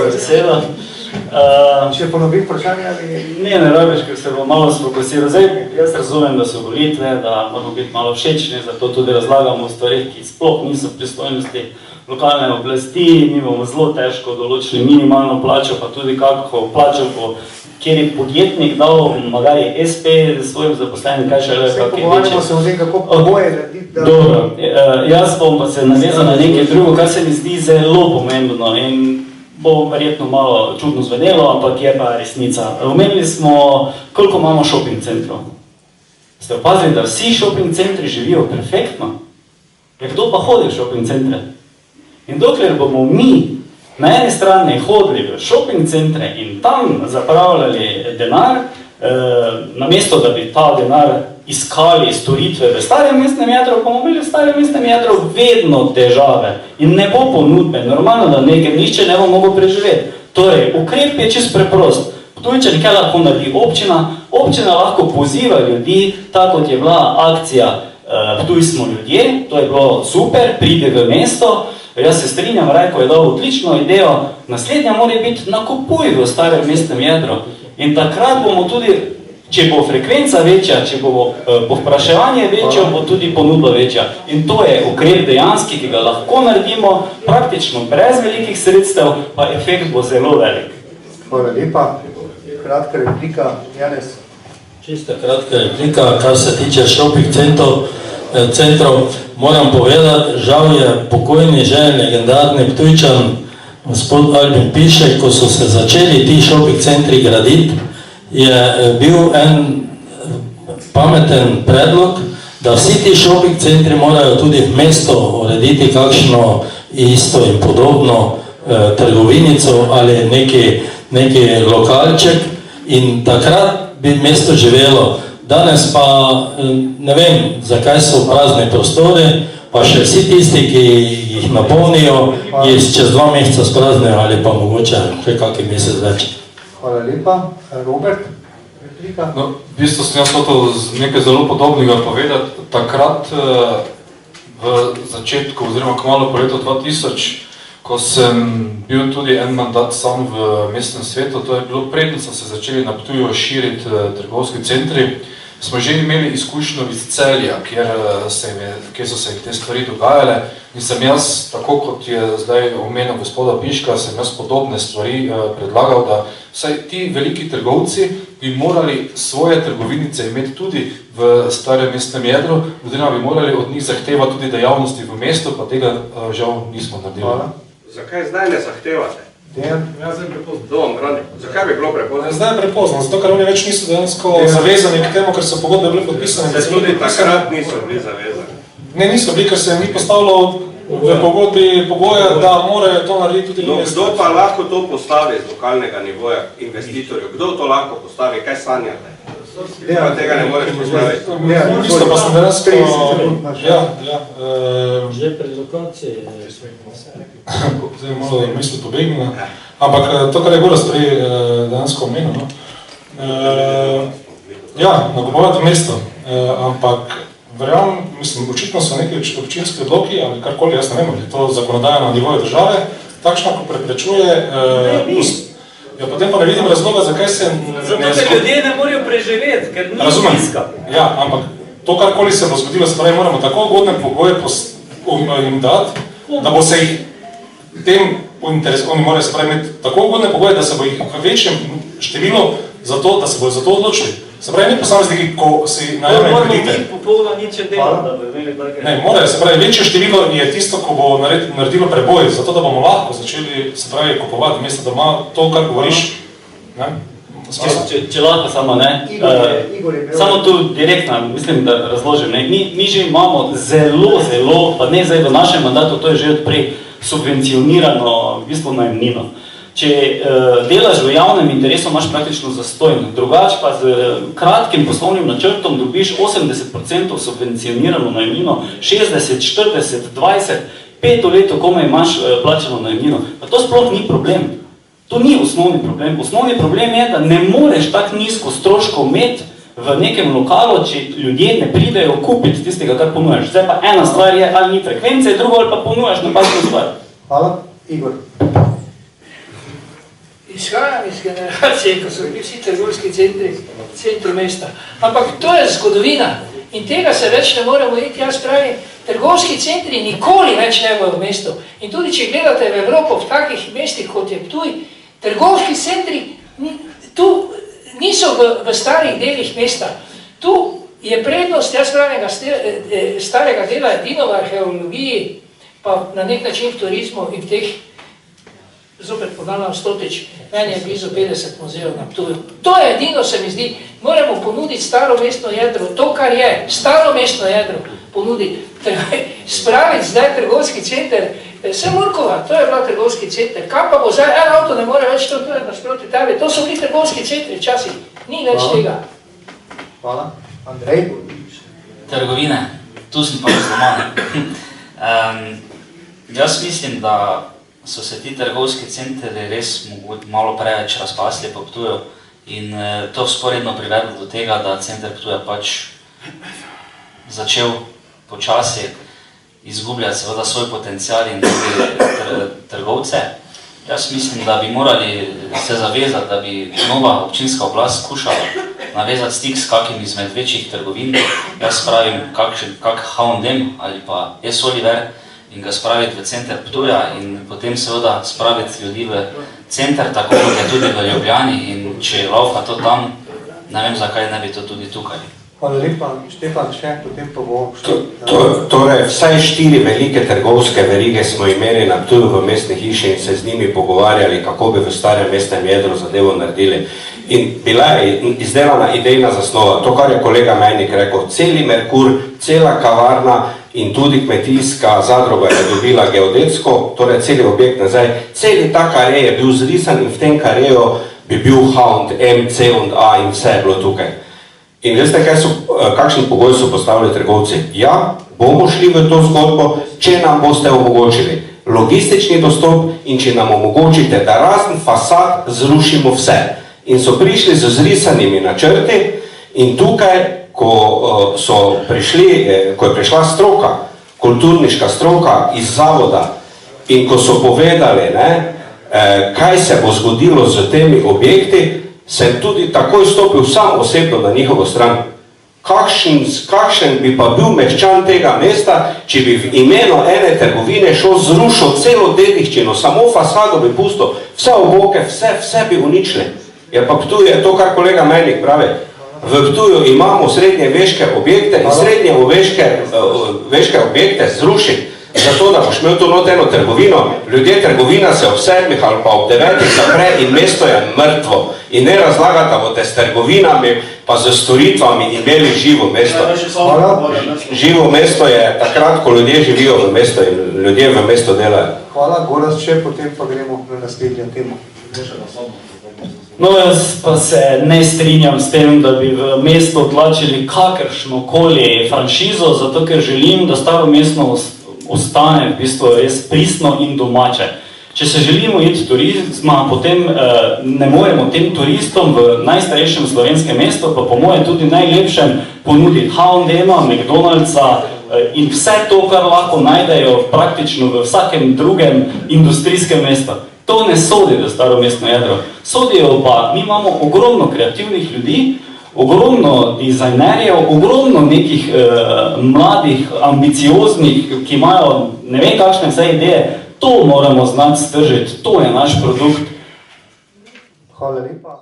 za besedo. Če ponovim vprašanje ali... Ne rabiš, ker se bo malo sfokusiral. Zdaj, jaz razumem, da so volitve, da moramo biti malo všečni, zato tudi razlagamo o stvarih, ki sploh niso v pristojnosti lokalne oblasti. Mi bomo zelo težko določili minimalno plačo, pa tudi kako plačo bo kjer je podjetnik dal, magari SP svojim zaposlenim, kaj še le kakaj veče. Se o tem, kako pogoje narediti, da... Dobro, jaz bom pa se navezal na nekaj drugo, kar se mi zdi zelo pomembno in bo verjetno malo čudno zvenelo, ampak je pa resnica. Omenili smo, koliko imamo shopping centrov. Ste opazili, da vsi shopping centri živijo perfektno? Ja, kdo pa hodi v shopping centre? In dokler bomo mi na eni strani hodili v shopping centre in tam zapravljali denar, namesto da bi ta denar iskali storitve v starem mestnem jedru, pa bomo imeli v starem mestnem jedru vedno težave in ne bo ponudbe. Normalno, da nekaj nišče ne bo mogel preživeti. Torej, ukrep je čisto preprost. Ptujčan, kaj lahko naredi občina? Občina lahko poziva ljudi, tako kot je bila akcija Ptuj smo ljudje, to je bilo super, pride v mesto. Jaz se strinjam, Rajko je dal odlično idejo, naslednja mora biti nakupuj v starem mestnem jedru. In takrat bomo tudi, če bo frekvenca večja, če bo povpraševanje večjo, bo tudi ponudba večja. In to je ukrep dejanski, ki ga lahko naredimo, praktično brez velikih sredstev, pa efekt bo zelo velik. Hvala lepa. Kratka replika, Janez. Čista kratka replika, kar se tiče shopping centrov, moram povedati, žal je pokojni že legendarni Ptujčan, gospod Albin Pišek, ko so se začeli ti shopping centri graditi, je bil en pameten predlog, da vsi ti shopping centri morajo tudi v mesto urediti kakšno isto in podobno trgovinico ali neki lokalček in takrat bi mesto živelo. Danes pa ne vem, zakaj so prazni prostori, pa še vsi tisti, ki jih napolnijo, jih čez 2 meseca spraznijo ali pa mogoče še kakšen mesec več. Hvala lepa. Robert, replika? No, v bistvu sem jaz hotel nekaj zelo podobnega povedati. Takrat v začetku, oziroma kmalu po letu 2000, ko sem bil tudi en mandat sam v mestnem svetu, to je bilo predno, so se začeli na Ptuju širiti trgovski centri, smo že imeli izkušnjo iz Celja, kjer so se te stvari dogajale in sem jaz, tako kot je zdaj omenil gospoda Piška, sem jaz podobne stvari predlagal, da vsaj ti veliki trgovci bi morali svoje trgovinice imeti tudi v starem mestnem jedru, oziroma bi morali od njih zahtevati tudi dejavnosti v mestu, pa tega žal nismo naredili. Hvala. Zakaj zdaj ne zahtevate? Dejan? Ja, zdaj je prepozno. Dom, Brani, zakaj bi bilo prepozno? Zdaj je prepozno, zato ker oni več niso dejansko zavezani k temu, ker so pogodbe bile podpisane. Se tudi takrat niso bili zavezani. Ne, niso bili, ker se ni postavilo v pogodbi pogoja, da morajo to narediti tudi mesto. Kdo pa lahko to postavi z lokalnega nivoja investitorjev? Kdo to lahko postavi? Kaj sanjate? Pa tega ne moreš postaviti. Isto pa sem dejansko... Že pred lokacije zdaj malo misli pobegnila. Ampak to, kar je Gorazd prej dejansko omenil, ja, nakupovati mesto, ampak verjamem, mislim, očitno so neki občinski odloki ali karkoli, jaz ne vem, ali to zakonodaja na nivoju države, takšna, ko preprečuje... Ja, potem pa ne vidim razloga, zakaj se... Zato se ljudje ne morajo preživeti, ker ni bliska. Ja, ampak to, karkoli se bo zgodilo, se pravi, moramo tako ugodne pogoje jim dati, da bo se jih tem oni morajo se pravi imeti tako ugodne pogoje, da se bo jih v večjem številu zato, da se bojo za to odločili. Se pravi, ni posamezniki, ko si najemne kredite. Moramo biti popolno niče delo, da bo imeli take... Ne, morajo, se pravi, večje število je tisto, ko bo naredilo preboj, zato da bomo lahko začeli, se pravi, kupovati mesto doma, to, kar govoriš. Če lahko samo, ne? Samo tu direktno, mislim, da razložim, ne? Mi že imamo zelo, pa ne zdaj v našem mandatu, to je že odprej subvencionirano, v bistvu najemnino. Če delaš v javnem interesu, imaš praktično zastojno. Drugač pa z kratkim poslovnim načrtom dobiš 80% subvencionirano najemnino, 60, 40, 20, 5 leto komaj imaš plačeno najemnino. Pa to sploh ni problem. To ni osnovni problem. Osnovni problem je, da ne moreš tak nizko stroškov imeti v nekem lokalu, če ljudje ne pridejo kupiti tistega, kar ponujaš. Zdaj pa ena stvar je, ali ni frekvence, drugo ali pa ponujaš napačno stvar. Hvala. Igor. izhajam iz generacije, ko so bili vsi trgovski centri mesta. Ampak to je zgodovina in tega se več ne moremo iti. Jaz pravim, trgovski centri nikoli več ne bojo v mestu. In tudi, če gledate v Evropo, v takih mestih, kot je Ptuj, trgovski centri tu niso v starih delih mesta. Tu je prednost, jaz pravim, starega dela edino v arheologiji, pa na nek način v turizmu in v teh, zopet ponavljam stotič, meni je blizu 50 muzejev na Ptuju. To je edino, se mi zdi, moramo ponuditi staro mestno jedro, to, kar je, staro mestno jedro ponuditi. Spraviti zdaj trgovski center, Semurkova, to je bila trgovski center, kam pa bo zdaj, en avto ne more več, to je nasproti tebe, to so bili trgovski centri včasih, ni več tega. Hvala. Andrej? Trgovine, tu sem pa razloman. Jaz mislim, da so se ti trgovski centri res malo preveč razpasli po Ptuju in to vzporedno privedlo do tega, da center Ptuja pač začel počasi izgubljati seveda svoj potencial in tudi trgovce. Jaz mislim, da bi morali se zavezati, da bi nova občinska oblast skušala navezati stik s kakim izmed večjih trgovin. Jaz pravim kak H&M ali pa S-Oliver in ga spraviti v center Ptuja in potem seveda spraviti ljudi v center, tako kot je tudi v Ljubljani in če laufa to tam, ne vem, zakaj ne bi to tudi tukaj. Hvala lepa, Štefan, še, potem pa bo... Torej, vsaj 4 velike trgovske verige smo imeli na Ptuju v mestni hiši in se z njimi pogovarjali, kako bi v starem mestnem jedru zadevo naredili. In bila je izdelana idejna zasnova, to, kar je kolega Mejnik rekel, celi Merkur, cela kavarna in tudi kmetijska zadruga je dobila geodetsko, torej celi objekt nazaj, celi ta kare je bil zrisan in v tem kareju bi bil H&M, C&A in vse je bilo tukaj. In veste, kakšen pogoj so postavili trgovci? Ja, bomo šli v to zgodbo, če nam boste omogočili logistični dostop in če nam omogočite, da razen fasad zrušimo vse. In so prišli z zrisanimi načrti in tukaj, ko je prišla stroka, kulturniška stroka iz zavoda in ko so povedali, kaj se bo zgodilo z temi objekti, sem tudi takoj stopil sam osebno na njihovo stran. Kakšen bi pa bil meščan tega mesta, če bi v imenu ene trgovine zrušil celo dediščino, samo fasado bi pustil, vse oboke, vse bi uničili. Ja pa Ptuj je to, kar kolega Mejnik pravi. V Ptuju imamo srednjeveške objekte in srednjeveške objekte zrušiti. Zato, da boš imel to noteno trgovino, ljudje trgovina se ob 7 ali pa ob 9 zapre in mesto je mrtvo. In ne razlagati, da boste s trgovinami pa z storitvami imeli živo mesto. Živo mesto je takrat, ko ljudje živijo v mesto in ljudje v mesto delajo. Hvala, Gorazd, še potem pa gremo na naslednjo temo. No, jaz pa se ne strinjam s tem, da bi v mesto odlačili kakršnokoli franšizo, zato ker želim, da staro mesto ostane v bistvu res pristno in domače. Če se želimo iti turizma, potem ne moremo tem turistom v najstarejšem slovenskem mestu, pa po mojem tudi najlepšem, ponuditi H&M-a, McDonald'sa in vse to, kar lahko najdejo praktično v vsakem drugem industrijskem mestu. To ne sodi v staro mestno jedro. Sodijo pa, mi imamo ogromno kreativnih ljudi, ogromno dizajnerjev, ogromno nekih mladih, ambicioznih, ki imajo ne vem kakšne vse ideje. To moramo znati stržiti, to je naš produkt. Hvala lepa.